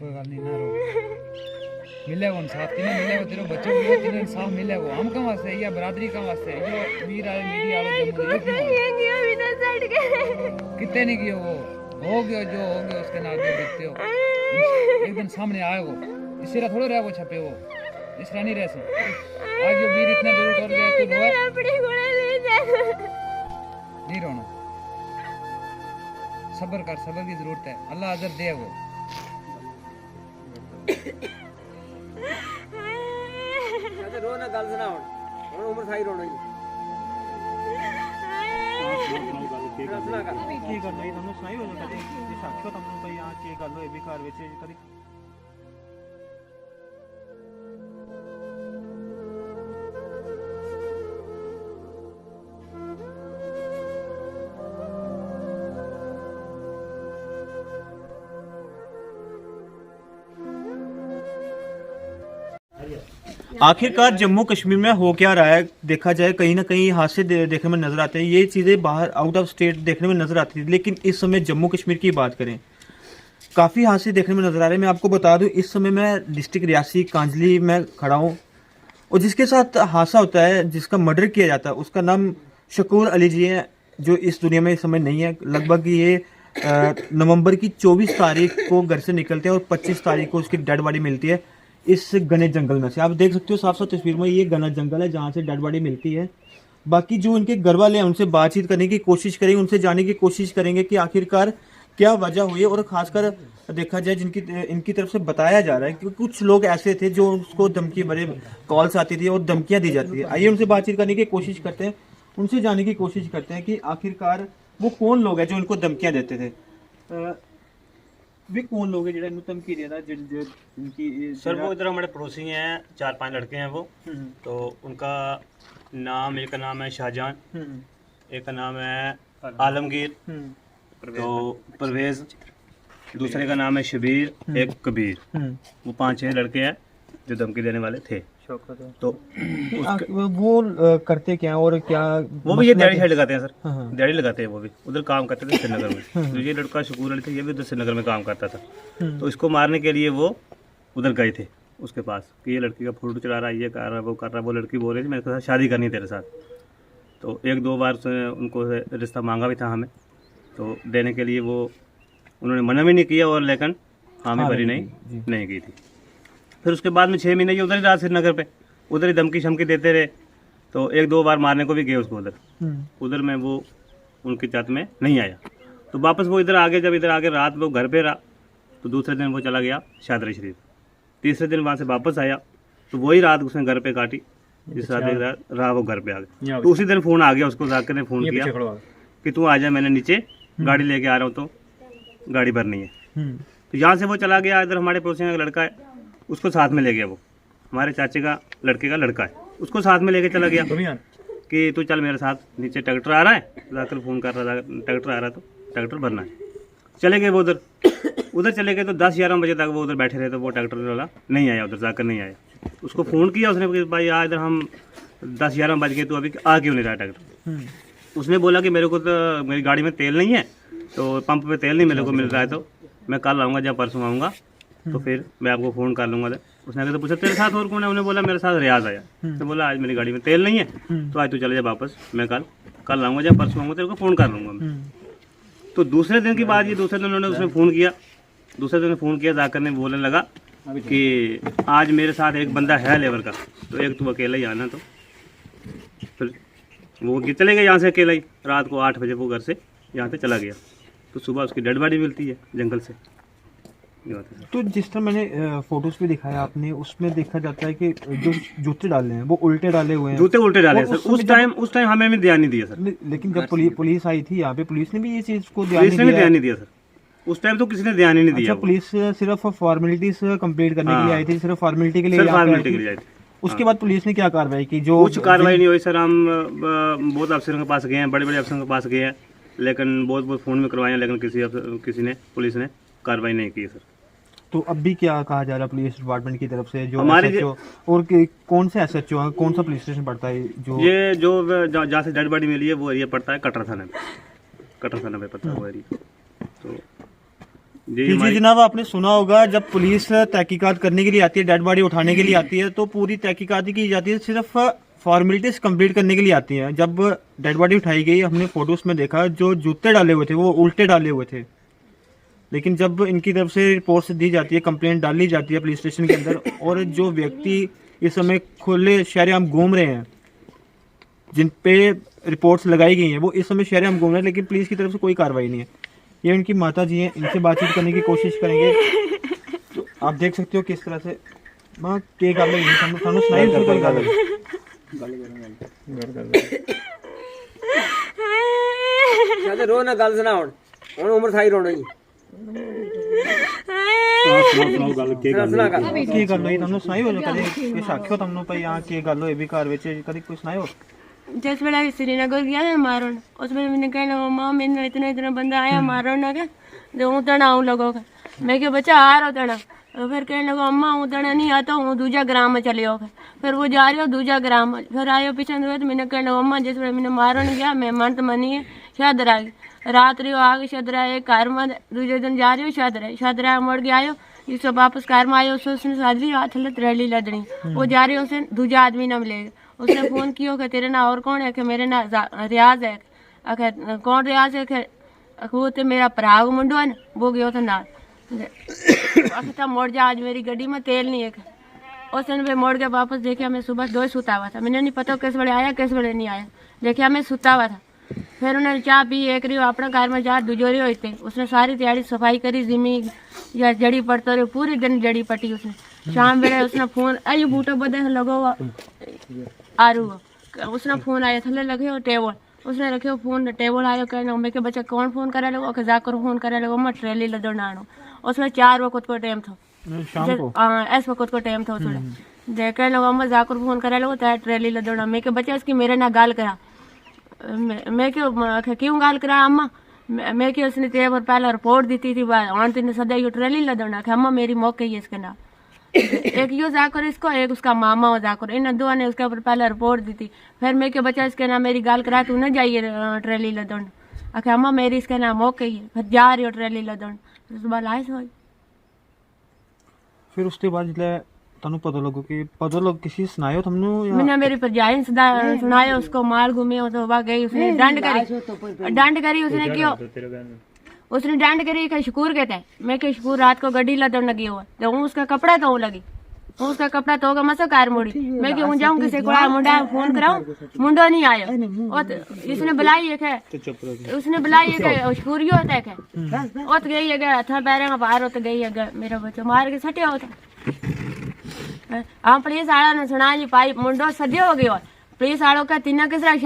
कोई गल नहीं ना रो मिले वो इंसाफ किने मिले वो तेरे बच्चों को तेरे इंसाफ मिले वो हम कहां वास्ते या बरादरी कहां वास्ते जो मीर आए मीडिया वाले जम्मू ये क्यों बिना सड़ के कितने नहीं किए वो हो गया जो हो गया उसके नाम पे देखते हो एक दिन सामने आए वो इस तरह थोड़ा रहे वो छपे वो इस तरह नहीं रह से आज जो वीर इतना दूर कर गया तू रोए अपने घोड़े ले जा नहीं रोना सब्र कर सब्र की जरूरत है अल्लाह अजर दे वो रो ना गल सुना हुन उम्र साई रोना ही ਕੀ ਕਰਨਾ ਇਹ ਤੁਹਾਨੂੰ ਸੁਣਾਈ ਹੋ ਕਦੇ ਜੇ ਸਾਖਿਓ ਤੁਹਾਨੂੰ ਕੋਈ ਆ ਕੀ ਗੱਲ ਹੋਏ ਵੀ ਘਰ ਵਿੱਚ ਕਦੀ आखिरकार जम्मू कश्मीर में हो क्या रहा है देखा जाए कहीं ना कहीं हादसे देखने में नजर आते हैं ये चीज़ें बाहर आउट ऑफ स्टेट देखने में नजर आती थी लेकिन इस समय जम्मू कश्मीर की बात करें काफ़ी हादसे देखने में नजर आ रहे हैं मैं आपको बता दूं इस समय मैं डिस्ट्रिक्ट रियासी कांजली में खड़ा हूं और जिसके साथ हादसा होता है जिसका मर्डर किया जाता है उसका नाम शकूर अली जी है जो इस दुनिया में इस समय नहीं है लगभग ये नवंबर की 24 तारीख को घर से निकलते हैं और 25 तारीख को उसकी डेड बॉडी मिलती है इस घने जंगल में से आप देख सकते हो साफ साफ तस्वीर में ये घना जंगल है जहाँ से डेड बॉडी मिलती है बाकी जो उनके घर वाले हैं उनसे बातचीत करने की कोशिश करेंगे उनसे जानने की कोशिश करेंगे कि आखिरकार क्या वजह हुई है और खासकर देखा जाए इनकी तरफ से बताया जा रहा है कि कुछ लोग ऐसे थे जो उसको धमकी भरे कॉल्स आती थी और धमकियां दी जाती है आइए उनसे बातचीत करने की कोशिश करते हैं उनसे जानने की कोशिश करते हैं कि आखिरकार वो कौन लोग हैं जो उनको धमकियां देते थे वे कौन लोग हैं जिन्हें धमकी दे रहा है जिनकी सर वो इधर हमारे पड़ोसी हैं 4-5 लड़के हैं वो तो उनका नाम एक का नाम है शाहजहान एक का नाम है आलमगीर तो परवेज दूसरे का नाम है शबीर एक कबीर वो 5-6 लड़के हैं जो धमकी देने वाले थे तो वो करते क्या और क्या वो भी ये दिहाड़ी साइड लगाते हैं सर दिहाड़ी लगाते हैं वो भी उधर काम करते थे श्रीनगर में तो ये लड़का शकूर अली था ये भी उधर श्रीनगर में काम करता था तो इसको मारने के लिए वो उधर गए थे उसके पास कि ये लड़की का फोटो चला रहा है ये कर रहा है वो कर रहा है वो लड़की बोल रही थी मेरे साथ शादी करनी तेरे साथ तो 1-2 बार उनको रिश्ता मांगा भी था हमें तो देने के लिए वो उन्होंने मना भी नहीं किया और लेकिन हामी भरी नहीं की थी फिर उसके बाद में 6 महीने ये उधर ही रहा श्रीनगर पे उधर ही धमकी शमकी देते रहे तो 1-2 बार मारने को भी गए उसको उधर में वो उनकी जात में नहीं आया तो वापस वो इधर आ गया जब इधर आके रात वो घर पे रहा तो दूसरे दिन वो चला गया शादरी शरीफ तीसरे दिन वहाँ से वापस आया तो वही रात उसने घर पे काटी जिस रात रहा वो घर पे आ गया तो उसी दिन फ़ोन आ गया उसको जाकर ने फ़ोन किया कि तू आ जा मैंने नीचे गाड़ी लेके आ रहा हूँ तो गाड़ी भरनी है तो यहाँ से वो चला गया इधर हमारे पड़ोसी का लड़का है उसको साथ में ले गया वो हमारे चाचे का लड़के का लड़का है उसको साथ में लेके चला गया कि तू चल मेरे साथ नीचे ट्रैक्टर आ रहा है जाकर फ़ोन कर रहा था ट्रैक्टर आ रहा है तो ट्रैक्टर भरना है चले गए वो उधर चले गए तो 10-11 बजे तक वो उधर बैठे रहे तो वो ट्रैक्टर वाला नहीं आया उधर जाकर नहीं आया उसको फ़ोन किया उसने कि भाई आ इधर हम 10-11 बज गए तो अभी आ क्यों नहीं रहा ट्रैक्टर उसने बोला कि मेरे को तो मेरी गाड़ी में तेल नहीं है तो पंप पे तेल नहीं मेरे को मिल रहा है तो मैं कल आऊँगा जब परसों आऊँगा तो फिर मैं आपको फ़ोन कर लूँगा उसने आगे तो पूछा तेरे साथ और कौन है उन्होंने बोला मेरे साथ रियाज आया तो बोला आज मेरी गाड़ी में तेल नहीं है तो आज तू चले जा वापस मैं कल आऊँगा जब परसों आऊँगा तेरे को फ़ोन कर लूँगा मैं तो दूसरे दिन की बात ये दूसरे दिन उन्होंने उसने फ़ोन किया जाकर ने बोलने लगा कि आज मेरे साथ एक बंदा है लेबर का तो एक तू अकेला ही आना तो फिर वो चले गए यहाँ से अकेला ही रात को 8 बजे वो घर से यहाँ से चला गया तो सुबह उसकी डेड बॉडी मिलती है जंगल से तो जिस तरह मैंने फोटोज भी दिखाया आपने उसमें देखा जाता है कि जो जूते डाले हैं वो उल्टे डाले हुए हैं जूते उल्टे डाले सर उस टाइम हमें भी ध्यान नहीं दिया सर लेकिन जब पुलिस आई थी यहाँ पे पुलिस ने भी ये चीज को ध्यान नहीं दिया सर उस टाइम तो किसी ने ध्यान ही नहीं दिया पुलिस सिर्फ फॉर्मेलिटीज कंप्लीट करने के लिए आई थी सिर्फ फॉर्मेलिटी के लिए आई थी उसके बाद पुलिस ने क्या कार्रवाई की जो कुछ कार्रवाई नहीं हुई सर हम बहुत अफसरों के पास गए हैं बड़े अफसरों के पास गए हैं लेकिन बहुत फ़ोन में करवाए हैं लेकिन किसी ने पुलिस ने कार्रवाई नहीं की सर तो अब भी क्या कहा जा रहा है पुलिस डिपार्टमेंट की तरफ से जो हमारे और कौन से SHO है कौन सा पुलिस स्टेशन पड़ता है जो जहाँ से डेड बॉडी मिली है वो एरिया पड़ता है कटरा थाना पे पड़ता है वो एरिया तो जी जी हमारी जनाब, आपने सुना होगा जब पुलिस तहकीकात करने के लिए आती है, डेड बॉडी उठाने के लिए आती है, तो पूरी तहकीकात ही की जाती है, सिर्फ फॉर्मेलिटीज कंप्लीट करने के लिए आती है। जब डेड बॉडी उठाई गई, हमने फोटोज में देखा जो जूते डाले हुए थे वो उल्टे डाले हुए थे। लेकिन जब इनकी तरफ से रिपोर्ट दी जाती है, कंप्लेंट डाली जाती है पुलिस स्टेशन के अंदर, और जो व्यक्ति इस समय खुले शरेआम घूम रहे हैं, जिन पे रिपोर्ट्स लगाई गई हैं, वो इस समय शरेआम घूम रहे हैं, लेकिन पुलिस की तरफ से कोई कार्रवाई नहीं है। ये उनकी माता जी हैं, इनसे बातचीत करने की कोशिश करेंगे। तो आप देख सकते हो किस तरह से मां के गल होई थानू सुनाई उस कोई गल कहते रो ना गल सुना हुन उम्र थाई रोना ही सुना गल की गल होई थानू सुनाई हो कदे किस आखियो थानू भई हां की गल होई भी घर विच कदी कोई सुनायो? जिस वेला श्रीनगर गया ना मारन, उस वेले मैंने कहना मां मैंने इतना बंदा आया मारन ना के जो हूँ तना आऊँ लगो। मैं क्या बच्चा आ रहा तना, फिर कहने लगा अम्मा हूँ तना नहीं आता हूँ दूजा ग्राम में चले आओ। फिर वो जा रही हो दूजा ग्राम में, फिर आयो पीछे तो मैंने कहने लगा अम्मा जिस वेले मैंने मारन गया मैं मन तो मनी है शादर आ गई रात रही आ गई शादर आए घर में, दूजे दिन जा रही हो शादर आया मुड़ के आयो जिससे वापस घर में आयो उसने सादरी हाथ लत रैली लदनी, वो जा रही उसे दूजा आदमी ना मिलेगा। उसने फोन किया कि तेरे ना और कौन है? कि मेरे ना रियाज है। आखिर कौन रियाज है? कि वो तो मेरा भरा मुंडो है ना, वो गयो था नाल। आखिर था मोड़ जा, आज मेरी गड्डी में तेल नहीं है। उसने फिर मोड़ के वापस देखा, मैं सुबह 2 सुता हुआ था, मैंने नहीं पता किस वेले आया किस वेले नहीं आया, देखा मैं सुता हुआ था। फिर उन्होंने चाह पी एक रही अपना घर में जा दूजोरी हुई थे, उसने सारी दिहाड़ी सफाई करी जिमी या जड़ी पड़ता रही पूरी दिन जड़ी पट्टी उसने। शाम वेले उसने फोन आई बूटा बदे लगो आरू उसने फोन आया थले लगे हो टेबल, उसने रखे फोन टेबल आयो कहना मैं के बच्चा कौन फोन करे लगो कि जाकर फोन करे लगो मैं ट्रेली लदो नानो। उसमें 4 वक्त को टाइम था शाम को ऐस वक्त को टाइम था थोड़ा देखे लगो मैं जाकर फोन करे लगो तो ट्रेली लदो ना। मैं के बच्चा इसकी मेरे ना गाल करा, मैं क्यों गाल करा अम्मा? मैं क्यों उसने तेरे पर पहले रिपोर्ट दी थी ऑन तीन सदा यो ट्रेली लदो ना अम्मा मेरी मौके ही इसके ना एक यो जाकर इसको एक उसका मामा हो जाकर इन दो ने उसके ऊपर पहले रिपोर्ट दी थी। फिर मैं क्या बच्चा इसके ना मेरी गाल करा तू न जाइए ट्रेली लदौन आखे अम्मा मेरी इसके ना मौके ही है। फिर जा रही हो ट्रेली लदौन सुबह लाए सो फिर उसके बाद जिले तनु पता लग किसी सुनायो तुमने या मैंने मेरी परजाई सुनाया उसको माल घूमे तो वह गई उसने डंड करी उसने क्यों उसने डांड करी कि शकूर कहते हैं। मैं कि शकूर रात को गड्डी लदन लगी हुआ तो हूँ उसका कपड़ा तो लगी उसका कपड़ा तो होगा मसा कार मोड़ी। मैं क्यों जाऊँ किसी को मुंडा फोन कराऊं मुंडा नहीं आया और इसने बुलाई है उसने बुलाई है शकूरियो होता है और गई है था पैर में बाहर होते गई है मेरा बच्चा मार के सटिया होता। हाँ पुलिस आला ने सुना जी पाई मुंडो सदियो हो गयो पुलिस आलो का तीना किसरा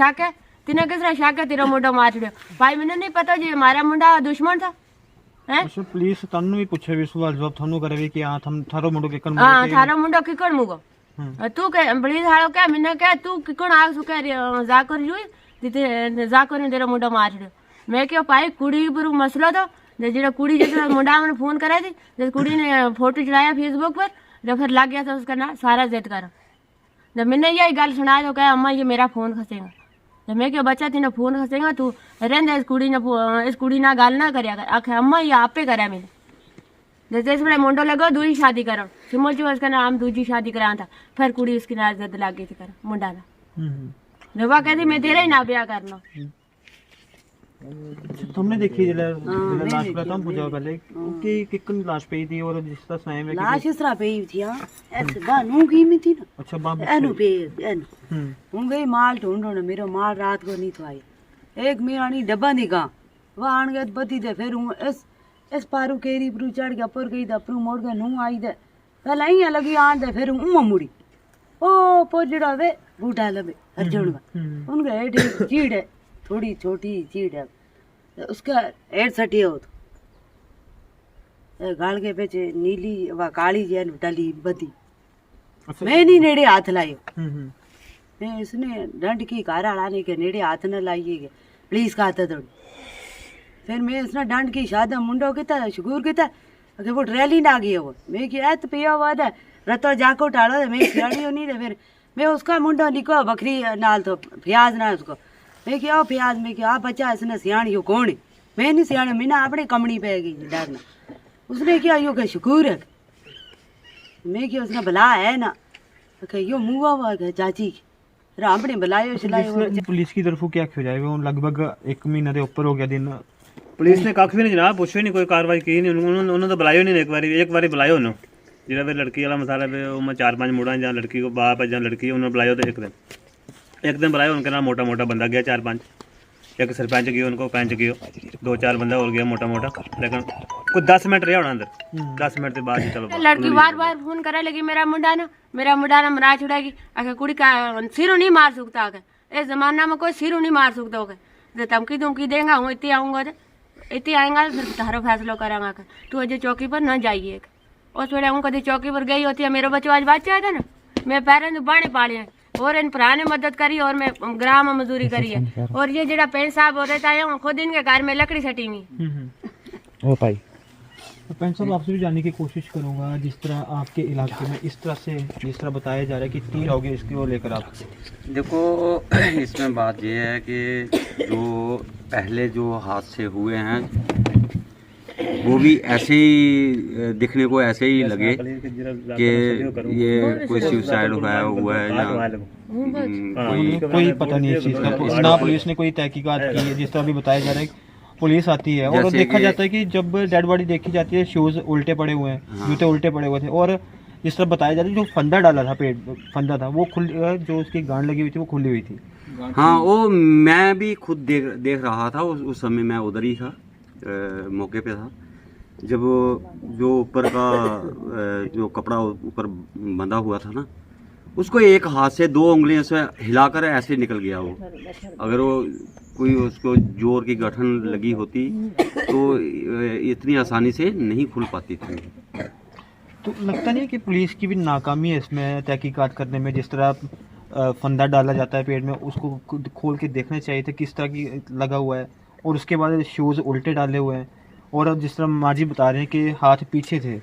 शाक है तेरा मुंडा मार दियो भाई मैंने नहीं पता जी हमारा मुंडा दुश्मन था हैं। अच्छा पुलिस तन्नु भी पूछे भी सवाल जवाब थानु करे भी कि हां हम थारो मुंडो के कन हां थारा मुंडो किकण मुगो तू के पुलिस आलो क्या मैंने क्या तू किकण आग सुके जाकर जुई दिते जाकर ने तेरा मुंडा मार दियो। मैं क्यों पाई कुड़ी पर मसलो तो जेड़ा कुड़ी जिस मुंडा ने फोन कराई थी जिस कुड़ी ने फोटो चढ़ाया फेसबुक पर जब फिर लग गया था उसका ना सारा जिद कर जब मैंने यही गल सुना तो कहा अम्मा ये मेरा फोन खसेगा तो मैं क्या बच्चा तेने फोन खसेगा तू रहने इस कुड़ी ना गाल ना करया कर आखे अम्मा ये आपे करा मैंने जैसे बड़े मुंडो लगो दूसरी शादी करो सिमल जो उसका नाम दूसरी शादी करा था फिर कुड़ी उसकी ना जिद लग गई थी कर मुंडा ना जब कहती मैं तेरा ही ना ब्याह करना। तुमने देखी जिले लाश पे तुम पूछा पहले कि किकन लाश पे थी और जिस तरह समय में लाश इस तरह पे थी हां ऐसे बानू की में थी ना। अच्छा बाप एनु पे एनु हूं गई माल ढूंढो मेरो माल रात को नहीं तो आई एक मेरानी डब्बा निका वह आन गए बती दे फिर हूं इस पारू केरी पर चढ़ गया पर गई दा पर मोड़ गया नू आई दे पहले ही लगी आन दे फिर हूं मुड़ी ओ पोजड़ा वे बूढ़ा लबे अर्जुन उन गए चीड़ है थोड़ी छोटी चीड़ है उसका एड सटी हो तो गाल के पीछे नीली व काली जैन डली बदी मैं नहीं नेड़े हाथ लायो मैं इसने डंड की कारा लाने के नेड़े हाथ न लाइए प्लीज का हाथ दौड़ी फिर मैं इसने डंड की शादा मुंडो किता शकूर किता अगर वो ट्रैली ना गई वो मैं कि ऐत पिया हुआ था रतो जाको टालो मैं सियाड़ी हो नहीं फिर मैं उसका मुंडो निको बकरी नाल तो प्याज ना उसको मैं क्या प्याज में क्या बच्चा इसने सियाणी हो कौन है मैं नहीं सियाणी मैंने अपनी कमड़ी पे गई डरना उसने क्या यो के शुक्र है, मैं क्या उसने बुला है ना, कि यो मुआ हुआ है चाची राम ने बुलायो चलायो। पुलिस की तरफों क्या क्यों जाए, वो लगभग 1 महीने के ऊपर हो गया दिन। पुलिस ने कख भी नहीं जनाब, पूछो ही नहीं, कोई कार्रवाई की नहीं उन्होंने, तो बुलायो नहीं। एक बारी बुलायो उन्होंने, जिला फिर लड़की वाला मसाला पे मैं 4-5 मुड़ा जहाँ लड़की को बाप है जहाँ लड़की उन्होंने बुलाया तो एक दिन बुलाया, उनके नाम मोटा मोटा बंदा गया 4-5, एक सरपंच गयो, उनको पंच गयो, 2-4 बंदा और गया मोटा मोटा, लेकिन कुछ 10 मिनट रहा होना अंदर, 10 मिनट के बाद ही चलो लड़की बार बार फोन करे लगी, मेरा मुंडा ना मरा छुड़ेगी, आखे कुड़ी का सिरों नहीं मार सकता, आखे इस जमाना में कोई सिरों नहीं मार सकता, होगा धमकी देंगा, हूँ इतनी आऊँगा, इतनी आएंगा फिर तारो फैसलो करांगा, तू अजय चौकी पर न जाइए। उस वेले हूँ कभी चौकी पर गई होती है, मेरा बच्चों आज बच्चा था ना, मैं पैरों में बाणे पाले हैं और इन भरा ने मदद करी और मैं ग्राम में मजदूरी करी है। और ये जरा पेन साहब हो रहता है खुद इनके घर में लकड़ी सटी हुई। ओ भाई पेन साहब आपसे भी जानने की कोशिश करूंगा, जिस तरह आपके इलाके में इस तरह से जिस तरह बताया जा रहा है कि तीर हो गए, इसको लेकर आप देखो इसमें बात यह है कि जो पहले जो हादसे हुए हैं वो भी ऐसे ही दिखने को ऐसे ही लगे कि ये कोई सुसाइड हुआ है या कोई पता नहीं इस चीज़ का, ना पुलिस ने कोई तहकीकात की है। जिस तरह भी बताया जा रहा है पुलिस आती है और देखा जाता है कि जब डेड बॉडी देखी जाती है शूज उल्टे पड़े हुए हैं, जूते उल्टे पड़े हुए थे, और जिस तरह बताया जाता है जो फंदा डाला था, पेट फंदा था वो खुल, जो उसकी गांड लगी हुई थी वो खुली हुई थी। हाँ वो मैं भी खुद देख रहा था, उस समय मैं उधर ही था, मौके पे था, जब जो ऊपर का जो कपड़ा ऊपर बंधा हुआ था ना, उसको एक हाथ से 2 उंगलियों से हिलाकर ऐसे निकल गया वो। अगर वो कोई उसको जोर की गठन लगी होती तो इतनी आसानी से नहीं खुल पाती थी। तो लगता नहीं है कि पुलिस की भी नाकामी है इसमें तहकीकात करने में? जिस तरह फंदा डाला जाता है पेट में, उसको खोल के देखना चाहिए था किस तरह की लगा हुआ है, और उसके बाद शूज़ उल्टे डाले हुए हैं, और अब जिस तरह माजी बता रहे हैं कि हाथ पीछे थे।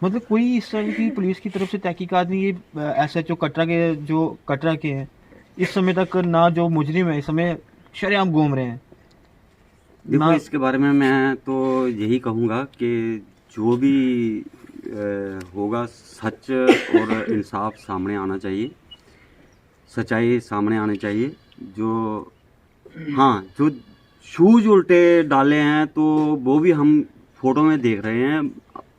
मतलब कोई इस तरह की पुलिस की तरफ से तहकीकात नहीं। ये एसएचओ कटरा के हैं, इस समय तक ना जो मुजरिम है इस समय शरेआम घूम रहे हैं। देखो इसके बारे में मैं तो यही कहूँगा कि जो भी होगा सच और इंसाफ सामने आना चाहिए, सच्चाई सामने आनी चाहिए। जो शूज उल्टे डाले हैं तो वो भी हम फोटो में देख रहे हैं।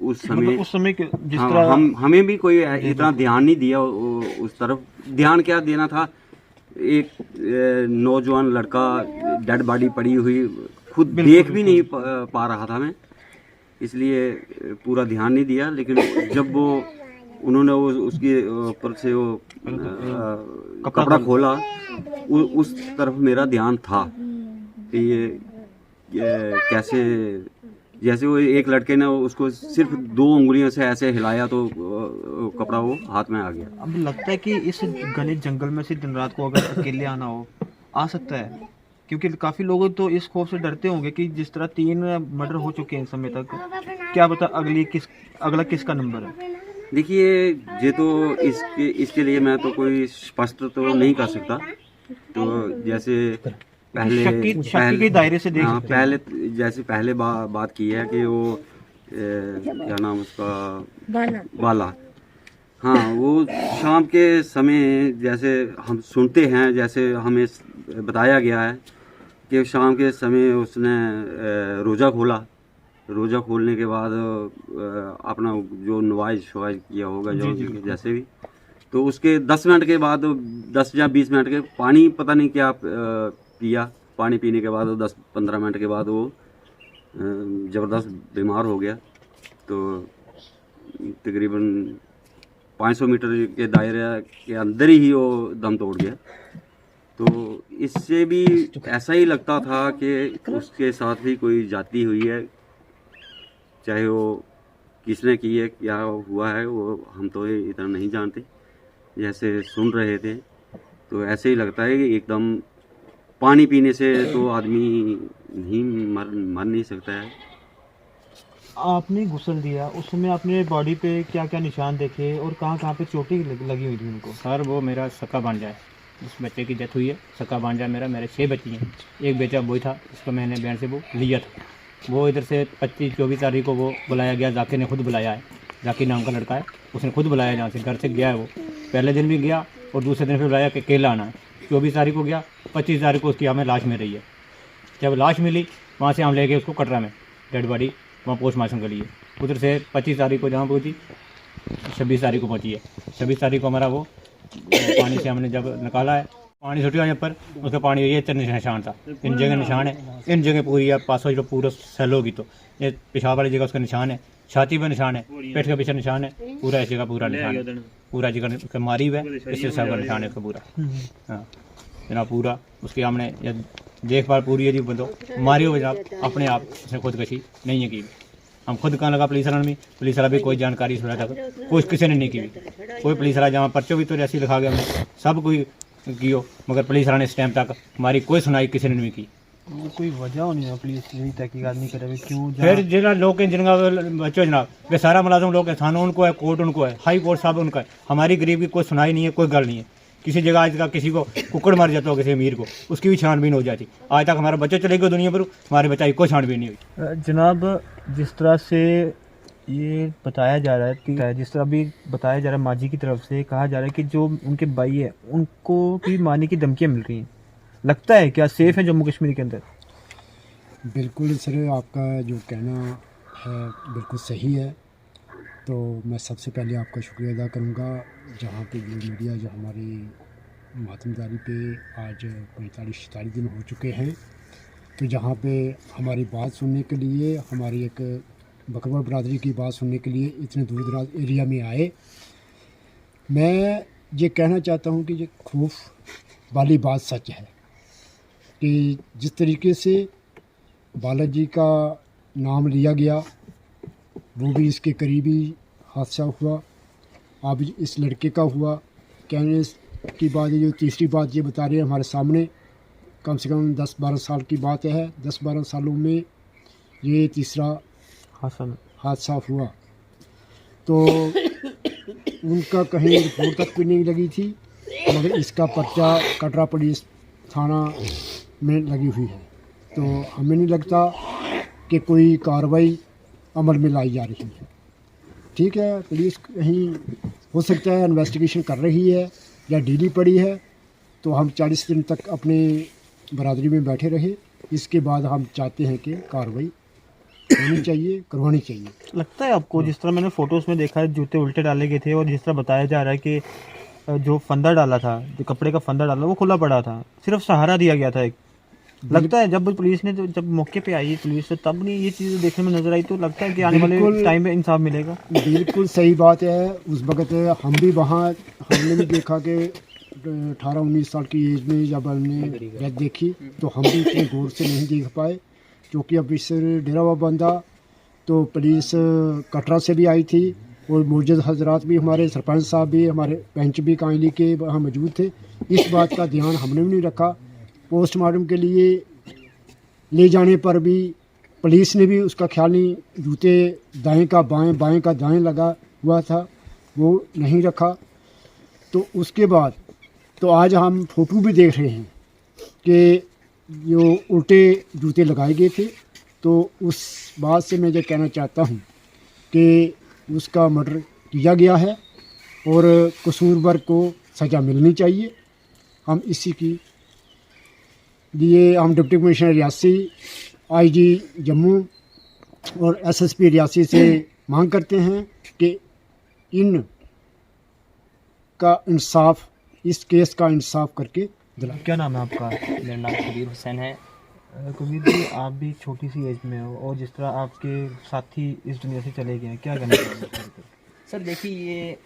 उस समय जिस तरह हमें भी कोई इतना ध्यान नहीं दिया उस तरफ। ध्यान क्या देना था, एक नौजवान लड़का डेड बॉडी पड़ी हुई खुद देख भी नहीं पा रहा था मैं, इसलिए पूरा ध्यान नहीं दिया। लेकिन जब उन्होंने उसके ऊपर से वो कपड़ा खोला, उस तरफ मेरा ध्यान था कि ये कैसे, जैसे वो एक लड़के ने उसको सिर्फ 2 उंगलियों से ऐसे हिलाया तो कपड़ा वो हाथ में आ गया। अब लगता है कि इस घने जंगल में से दिन रात को अगर अकेले आना हो, आ सकता है, क्योंकि काफ़ी लोग तो इस खौफ से डरते होंगे कि जिस तरह 3 मर्डर हो चुके हैं इस समय तक, क्या पता अगला किसका नंबर है। देखिए ये तो इसके लिए मैं तो कोई स्पष्ट तो नहीं कर सकता। तो जैसे शक्की के दायरे से देख सकते हैं। जैसे पहले बात की है कि वो क्या नाम उसका, बाला, हाँ वो शाम के समय जैसे हम सुनते हैं, जैसे हमें बताया गया है कि शाम के समय उसने रोज़ा खोला। रोज़ा खोलने के बाद अपना जो नवाज किया होगा जो जैसे भी, तो उसके 10 मिनट के बाद, 10 या 20 मिनट के पानी पता नहीं क्या पिया। पानी पीने के बाद 10-15 मिनट के बाद वो ज़बरदस्त बीमार हो गया। तो तकरीबन 500 मीटर के दायरे के अंदर ही वो दम तोड़ गया। तो इससे भी ऐसा ही लगता था कि उसके साथ भी कोई जाती हुई है, चाहे वो किसने की है, क्या हुआ है वो हम तो इतना नहीं जानते। जैसे सुन रहे थे तो ऐसे ही लगता है कि एकदम पानी पीने से तो आदमी नहीं मर नहीं सकता है। आपने गुस्ल दिया, उस समय आपने बॉडी पे क्या क्या निशान देखे और कहाँ पे चोटें लगी हुई थी उनको? सर वो मेरा सका भांजा है, उस बच्चे की डेथ हुई है। सका भांजा मेरे 6 बच्चे हैं। एक बेचा बोई था, उसको मैंने बहन से वो लिया था। वो इधर से 25-24 तारीख को वो बुलाया गया, जाकिर ने खुद बुलाया है, जाकिर नाम का लड़का है, उसने खुद बुलाया जहाँ से घर से गया है वो। पहले दिन भी गया और दूसरे दिन फिर बुलाया कि अकेला आना है। 24 तारीख को गया, 25 तारीख को उसकी हमें लाश मिल रही है। जब लाश मिली वहाँ से हम ले गए उसको कटरा में, डेड बॉडी वहाँ पोस्टमार्टम के लिए। उधर से 25 तारीख को जहाँ पहुँची 26 तारीख को पहुँची है। 26 तारीख को हमारा वो पानी से हमने जब निकाला है, पानी छुट्टी यहाँ पर उसका पानी ये इतने निशान था, इन जगह निशान है, इन जगह पूरी है, पासों जो पूरा सेल होगी तो ये पेशाब वाली जगह उसका निशान है, छाती पर निशान है, पेट के पीछे निशान है, पूरा इस जगह पूरा निशान है, पूरा जगह उसका मारी हुआ है, इससे सब का निशान है उसका पूरा। हाँ जनाब पूरा उसकी हमने देखभाल पूरी है जी, बंदो मारी हो जनाब अपने आप, उसने खुदकशी नहीं है की। हम खुद कहाँ लगा पुलिस वाला में, पुलिस वाला भी कोई जानकारी सुना था कोई किसी ने नहीं की, कोई पुलिस वाला जहाँ पर्चो भी तो जैसे लिखा गया हमने सब कोई कियो, मगर पुलिस वाला ने इस टाइम तक हमारी कोई सुनाई किसी ने नहीं की। कोई वजह होनी है पुलिस यही तहकीकात नहीं करे क्यों? फिर जिला लोग हैं जिनका बच्चों जनाब वे सारा मुलाजिम लोग हैं, थाना उनको है, कोर्ट उनको है, हाई कोर्ट साहब उनका है, हमारी गरीब की कोई सुनाई नहीं है, कोई गल नहीं है। किसी जगह आज तक किसी को कुकड़ मार जाता हो किसी अमीर को, उसकी भी छानबीन हो जाती। आज तक हमारा बच्चा चले गए दुनिया पर, हमारे बच्चा की कोई छानबीन नहीं हुई। जनाब जिस तरह से ये बताया जा रहा है कि जिस तरह अभी बताया जा रहा है माजी की तरफ से कहा जा रहा है कि जो उनके भाई है उनको भी मारने की धमकियाँ मिल रही हैं, लगता है क्या सेफ है जम्मू कश्मीर के अंदर? बिल्कुल सर, आपका जो कहना है बिल्कुल सही है। तो मैं सबसे पहले आपका शुक्रिया अदा करूंगा जहां पे जो मीडिया जो हमारी मातमदारी पे आज 45-46 दिन हो चुके हैं, तो जहां पे हमारी बात सुनने के लिए, हमारी एक बकरवाल बरादरी की बात सुनने के लिए इतने दूर दराज एरिया में आए। मैं ये कहना चाहता हूं कि ये खौफ वाली बात सच है कि जिस तरीके से बालाजी का नाम लिया गया वो भी इसके करीबी हादसा हुआ, अब इस लड़के का हुआ। कहने की बात है, जो तीसरी बात ये बता रहे हैं हमारे सामने, कम से कम 10-12 साल की बात है, 10-12 सालों में ये तीसरा हादसा हुआ। तो उनका कहीं रिपोर्ट तक भी नहीं लगी थी, मगर इसका पर्चा कटरा पुलिस थाना में लगी हुई है। तो हमें नहीं लगता कि कोई कार्रवाई अमल में लाई जा रही है। ठीक है, पुलिस कहीं हो सकता है इन्वेस्टिगेशन कर रही है या ढीली पड़ी है, तो हम 40 दिन तक अपने बरादरी में बैठे रहे। इसके बाद हम चाहते हैं कि कार्रवाई होनी चाहिए, करवानी चाहिए। लगता है आपको, जिस तरह मैंने फोटोज़ में देखा है जूते उल्टे डाले गए थे और जिस तरह बताया जा रहा है कि जो फंदा डाला था, जो कपड़े का फंदा डाला वो खुला पड़ा था, सिर्फ सहारा दिया गया था एक, लगता है जब पुलिस ने जब मौके पे आई पुलिस तब नहीं ये चीज़ देखने में नजर आई, तो लगता है कि आने वाले टाइम में इंसाफ मिलेगा। बिल्कुल सही बात है। उस वक्त हम भी वहाँ, हमने भी देखा कि 18-19 साल की एज में जब हमने डेथ देखी तो हम भी इतने गौर से नहीं देख पाए, क्योंकि अब इस डेरा हुआ बंदा तो पुलिस कटरा से भी आई थी और मौजूद हजरात भी, हमारे सरपंच साहब भी, हमारे पंच भी कायली के वहाँ मौजूद थे। इस बात का ध्यान हमने भी नहीं रखा। पोस्टमार्टम के लिए ले जाने पर भी पुलिस ने भी उसका ख्याल नहीं, जूते दाएं का बाएं, बाएं का दाएं लगा हुआ था, वो नहीं रखा। तो उसके बाद तो आज हम फ़ोटो भी देख रहे हैं कि जो उल्टे जूते लगाए गए थे। तो उस बात से मैं ये कहना चाहता हूँ कि उसका मर्डर किया गया है और कसूरवार को सज़ा मिलनी चाहिए। हम इसी की लिए हम deputy commissioner Reasi, IG Jammu और एसएसपी रियासी से मांग करते हैं कि इन का इंसाफ, इस केस का इंसाफ करके दिलाएं। क्या नाम है आपका? मेरा नाम कबीर हुसैन है। कबीर जी, आप भी छोटी सी एज में हो और जिस तरह आपके साथी इस दुनिया से चले गए हैं, क्या कहना चाहेंगे? सर देखिए, ये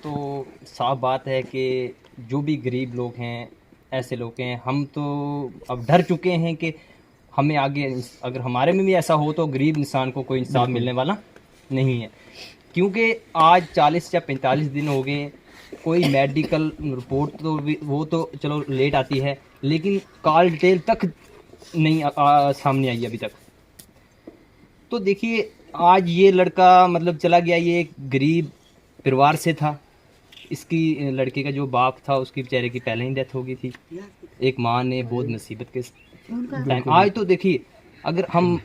तो साफ बात है कि जो भी गरीब लोग हैं, ऐसे लोग हैं, हम तो अब डर चुके हैं कि हमें आगे अगर हमारे में भी ऐसा हो तो गरीब इंसान को कोई इंसाफ मिलने वाला नहीं है। क्योंकि आज 40 या 45 दिन हो गए, कोई मेडिकल रिपोर्ट तो वो तो चलो लेट आती है, लेकिन कॉल डिटेल तक नहीं सामने आई अभी तक। तो देखिए, आज ये लड़का मतलब चला गया, ये एक गरीब परिवार से था। इसकी लड़के का जो बाप था उसकी बेचारे की पहले ही डेथ हो गई थी। एक माँ ने बहुत मुसीबत के टाइम, आज तो देखिए अगर हम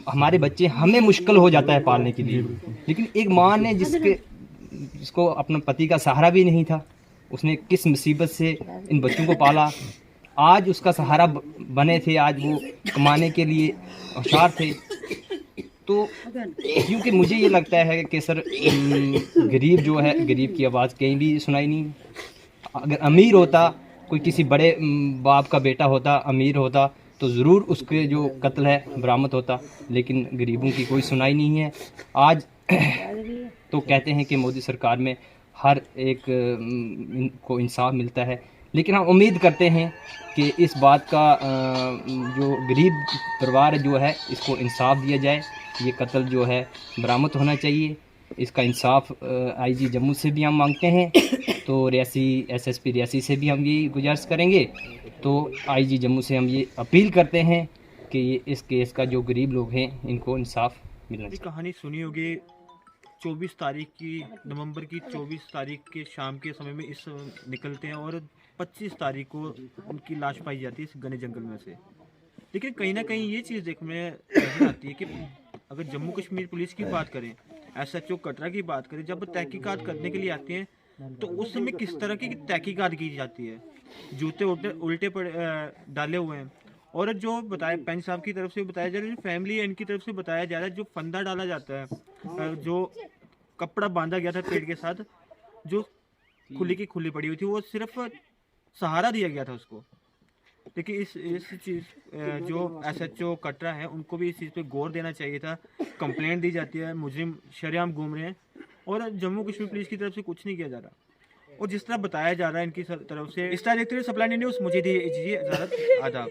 हमारे बच्चे हमें मुश्किल हो जाता है पालने के लिए। लेकिन एक माँ ने जिसको अपने पति का सहारा भी नहीं था, उसने किस मुसीबत से इन बच्चों को पाला, आज उसका सहारा बने थे, आज वो कमाने के लिए होशियार थे। तो क्योंकि मुझे ये लगता है कि सर गरीब जो है, गरीब की आवाज़ कहीं भी सुनाई नहीं। अगर अमीर होता, कोई किसी बड़े बाप का बेटा होता, अमीर होता, तो ज़रूर उसके जो कत्ल है बरामद होता, लेकिन गरीबों की कोई सुनाई नहीं है। आज तो कहते हैं कि मोदी सरकार में हर एक को इंसाफ मिलता है, लेकिन हम उम्मीद करते हैं कि इस बात का जो गरीब परिवार जो है इसको इंसाफ दिया जाए। ये कत्ल जो है बरामद होना चाहिए, इसका इंसाफ आईजी जम्मू से भी हम मांगते हैं, तो रियासी एसएसपी रियासी से भी हम ये गुजारिश करेंगे। तो आईजी जम्मू से हम ये अपील करते हैं कि ये इस केस का जो गरीब लोग हैं इनको इंसाफ मिलना चाहिए। कहानी सुनी होगी 24 तारीख की, नवंबर की 24 तारीख के शाम के समय में इस निकलते हैं और 25 तारीख को उनकी लाश पाई जाती है इस घने जंगल में से। लेकिन कहीं ना कहीं ये चीज़ देखने में नजर आती है कि अगर जम्मू कश्मीर पुलिस की बात करें, एसएचओ कटरा की बात करें, जब तहकीकात करने के लिए आते हैं तो उस समय किस तरह की तहकीकात की जाती है। जूते उल्टे डाले हुए हैं, और जो बताया पंच साहब की तरफ से बताया जा रहा है, जो फैमिली है इनकी तरफ से बताया जा रहा है, जो फंदा डाला जाता है, जो कपड़ा बांधा गया था पेड़ के साथ, जो खुली की खुली पड़ी हुई थी, वो सिर्फ सहारा दिया गया था उसको। लेकिन इस चीज़ जो एसएचओ कटरा है उनको भी इस चीज़ पे गौर देना चाहिए था। कंप्लेंट दी जाती है, मुजरिम शरेआम घूम रहे हैं और जम्मू कश्मीर पुलिस की तरफ से कुछ नहीं किया जा रहा। और जिस तरह बताया जा रहा है इनकी तरफ से, इस तरह देखते हुए सप्लाई न्यूज़ मुझे दी इजाज़त। आदाब।